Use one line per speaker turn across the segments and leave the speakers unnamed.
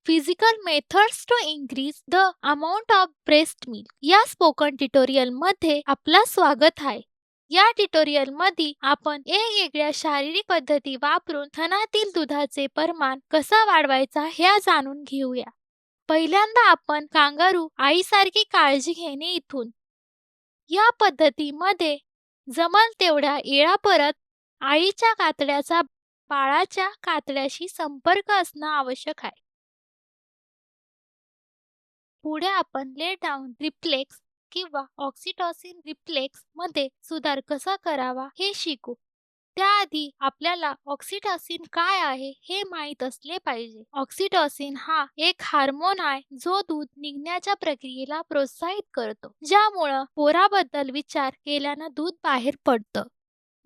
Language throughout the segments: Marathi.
Physical methods to increase the amount of breast milk या स्पोकन ट्युटोरियल मध्ये आपलं स्वागत आहे. या ट्युटोरियल मध्ये आपण वेगवेगळ्या शारीरिक पद्धती वापरून थनातील दुधाचे प्रमाण कसा वाढवायचा हे जाणून घेऊया. पहिल्यांदा आपण कांगारू आईसारखी काळजी घेणे इथून. या पद्धतीमध्ये जमल तेवढ्या वेळा परत आईच्या कातड्याचा बाळाच्या कातड्याशी संपर्क असणं आवश्यक आहे. पुढे आपण लेट डाऊन रिफ्लेक्स किंवा ऑक्सिटॉसिन रिफ्लेक्स मध्ये सुधार कसा करावा हे शिकू. त्याआधी आपल्याला ऑक्सिटॉसिन काय आहे हे माहीत असले पाहिजे. ऑक्सिटॉसिन हा एक हार्मोन आहे जो दूध निघण्याच्या प्रक्रियेला प्रोत्साहित करतो, ज्यामुळे पोराबद्दल विचार केल्यानं दूध बाहेर पडतं.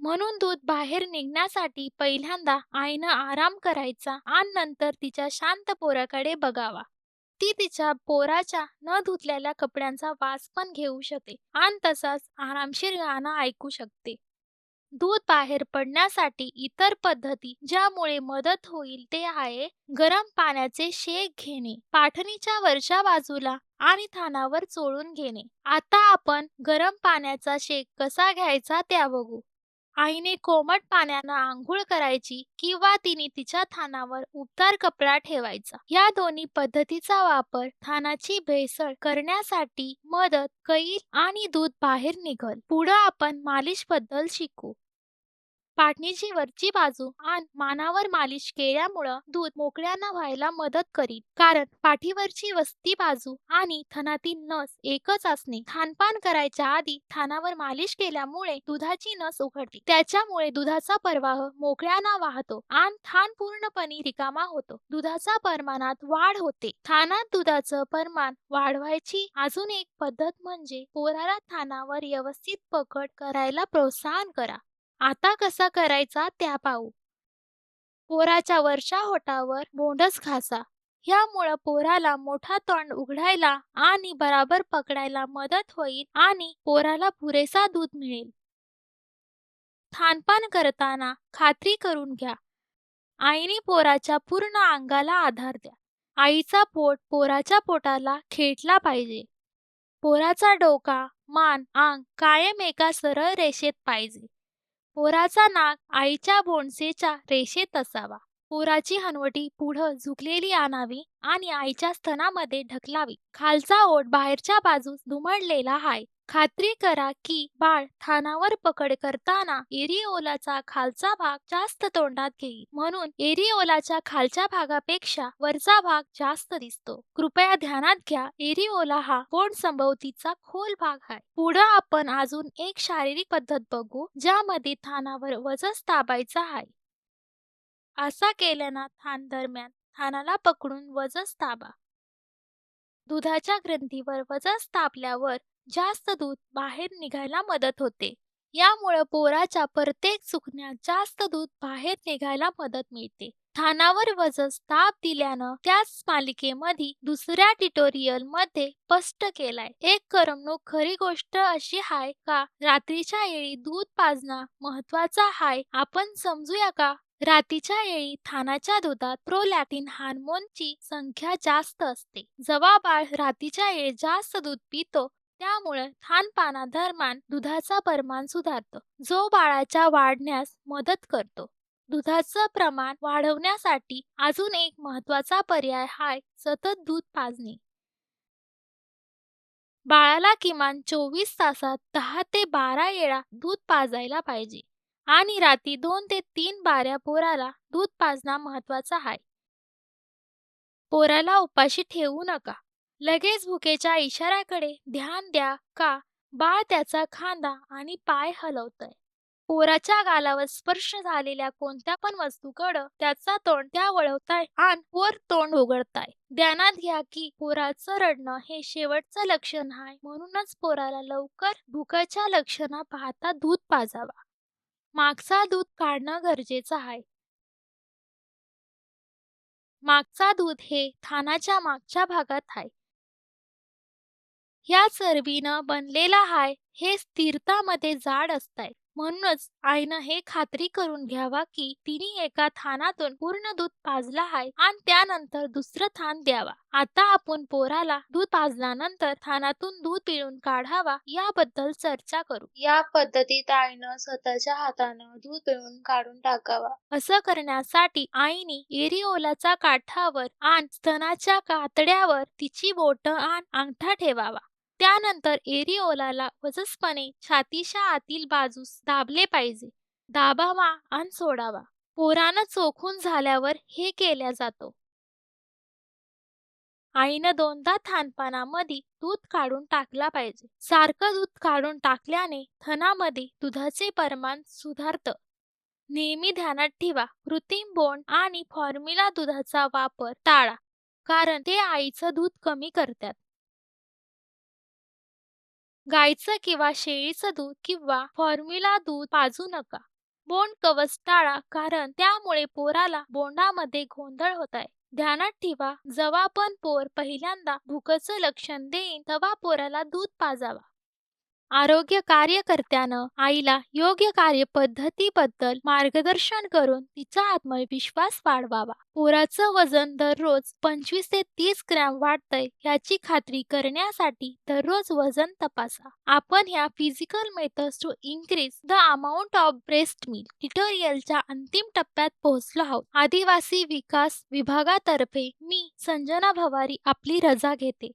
म्हणून दूध बाहेर निघण्यासाठी पहिल्यांदा आईनं आराम करायचा आणि नंतर तिच्या शांत पोराकडे बघावा. ती तिच्या पोराच्या न धुतलेल्या कपड्यांचा वास पण घेऊ शकते आणि तसाच आरामशीर गाणं ऐकू शकते. दूध बाहेर पडण्यासाठी इतर पद्धती ज्यामुळे मदत होईल ते आहे गरम पाण्याचे शेक घेणे, पाठणीच्या वरच्या बाजूला आणि थानावर चोळून घेणे. आता आपण गरम पाण्याचा शेक कसा घ्यायचा ते बघू. आईने कोमट पाण्यानं आंघोळ करायची किंवा तिने तिच्या थानावर उबदार कपडा ठेवायचा. या दोन्ही पद्धतीचा वापर थानाची भेसळ करण्यासाठी मदत कईल आणि दूध बाहेर निघल. पुढे आपण मालिश बद्दल शिकू. पाठणीची वरची बाजू आणि मानावर मालिश केल्यामुळं दूध मोकळ्यानं व्हायला मदत करील, कारण पाठीवरची वस्ती बाजू आणि थनातील नस एकच असणे. थानपान करायच्या आधी थानावर मालिश केल्यामुळे दुधाची नस उघडते, त्याच्यामुळे दुधाचा प्रवाह मोकळ्यानं वाहतो आणि थान पूर्णपणे रिकामा होतो. दुधाचा प्रमाणात वाढ होते. थानात दुधाचं प्रमाण वाढवायची अजून एक पद्धत म्हणजे पोराला थानावर व्यवस्थित पकड करायला प्रोत्साहन करा. आता कसा करायचा त्या पाहू. पोराच्या वरच्या होठावर बोंडस घासा. यामुळं पोराला मोठा तोंड उघडायला आणि बराबर पकडायला मदत होईल आणि पोराला पुरेसा दूध मिळेल. थानपान करताना खात्री करून घ्या आईने पोराच्या पूर्ण अंगाला आधार द्या. आईचा पोट पोराच्या पोटाला खेटला पाहिजे. पोराचा डोका, मान, अंग कायम एका सरळ रेषेत पाहिजे. पोराचा नाक आईच्या बोंडसेच्या रेषेत असावा. पोराची हनवटी पुढं झुकलेली आणावी आणि आईच्या स्तनामध्ये ढकलावी. खालचा ओठ बाहेरच्या बाजूस दुमडलेला आहे. खात्री करा की बाळ थानावर पकड करताना एरिओलाचा खालचा भाग जास्त तोंडात घेईल, म्हणून एरिओलाच्या खालच्या भागापेक्षा वरचा भाग जास्त दिसतो. कृपया ध्यानात घ्या, एरिओला हा पोट संभोवतीचा खोल भाग आहे. पुढे आपण अजून एक शारीरिक पद्धत बघू, ज्यामध्ये थानावर वजस दाबायचा आहे. असा केल्यानं थान दरम्यान थानाला पकडून वजस दाबा. दुधाच्या ग्रंथीवर वजस दाबल्यावर जास्त दूध बाहेर निघायला मदत होते. यामुळे पोराच्या प्रत्येक चुकण्यात जास्त दूध बाहेर निघायला मदत मिळते. थानावर वजस दाब दिल्यानं त्याच मालिकेमध्ये दुसऱ्या ट्युटोरियल मध्ये स्पष्ट केलाय. एक करमणूक खरी गोष्ट अशी आहे का रात्रीच्या वेळी दूध पाजणं महत्वाचा आहे. आपण समजूया का? रात्रीच्या वेळी थानाच्या दुधात प्रोलॅक्टिन हार्मोनची संख्या जास्त असते. जेव्हा बाळ रात्रीच्या वेळी जास्त दूध पितो त्यामुळे थानपानादरम्यान दुधाचा प्रमाण सुधारतो, जो बाळाच्या वाढण्यास मदत करतो. दुधाचं प्रमाण वाढवण्यासाठी अजून एक महत्वाचा पर्याय आहे सतत दूध पाजणे. बाळाला किमान 24 तासात 10 ते 12 वेळा दूध पाजायला पाहिजे आणि रात्री 2 ते 3 बाऱ्या पोराला दूध पाजणं महत्वाचं आहे. पोराला उपाशी ठेवू नका. लगेच भुकेच्या इशाऱ्याकडे ध्यान द्या का बाळ त्याचा खांदा आणि पाय हलवतंय. पोराच्या गालावर स्पर्श झालेल्या कोणत्या पण वस्तूकडं त्याचा तोंड त्या वळवताय आणि वर तोंड उघडताय. ध्यानात घ्या की पोराचं रडणं हे शेवटचं लक्षण आहे, म्हणूनच पोराला लवकर भुकेच्या लक्षणा पाहता दूध पाजावा. मागचा दूध काढणं गरजेचं आहे. मागचा दूध हे थानाच्या मागच्या भागात आहे. ह्या चरबीनं बनलेला आहे. हे स्थिरतामध्ये जाड असतात. म्हणूनच आईनं हे खात्री करून घ्यावा की तिने एका थानातून पूर्ण दूध पाजलं आहे आणि त्यानंतर दुसरं थान द्यावा. आता आपण पोराला दूध पाजल्यानंतर थानातून दूध पिळून काढावा याबद्दल चर्चा करू. या पद्धतीत आईनं स्वतःच्या हातानं दूध पिळून काढून टाकावा. असं करण्यासाठी आईने एरिओलाच्या काठावर आणि स्तनाच्या कातड्यावर तिची बोटं आणि अंगठा ठेवावा. त्यानंतर एरिओलाला वजसपणे छातीच्या आतील बाजूस दाबले पाहिजे. दाबावा आणि सोडावा. पोरानं चोखून झाल्यावर हे केल्या जातो. आईनं दोनदा थानपानामध्ये दूध काढून टाकला पाहिजे. सारखं दूध काढून टाकल्याने थनामध्ये दुधाचे प्रमाण सुधारतं. नेहमी ध्यानात ठेवा, कृत्रिम बोंड आणि फॉर्म्युला दुधाचा वापर टाळा, कारण ते आईचं दूध कमी करतात. गाईचं किंवा शेळीचं दूध किंवा फॉर्म्युला दूध पाजू नका. बोंड कवच टाळा, कारण त्यामुळे पोराला बोंडामध्ये गोंधळ होत आहे. ध्यानात ठेवा, जेव्हा पण पोर पहिल्यांदा भुकेचं लक्षण देईन तेव्हा पोराला दूध पाजावा. आरोग्य कार्यकर्त्यानं आईला योग्य कार्यपद्धतीबद्दल मार्गदर्शन करून तिचा आत्मविश्वास वाढवावा. पोराचं वजन दररोज 25 ते 30 ग्रॅम वाढतंय याची खात्री करण्यासाठी दररोज वजन तपासा. आपण ह्या physical methods to increase the amount of breast milk ट्युटोरियलच्या अंतिम टप्प्यात पोहोचलो आहोत. आदिवासी विकास विभागातर्फे मी संजना भवारी आपली रजा घेते.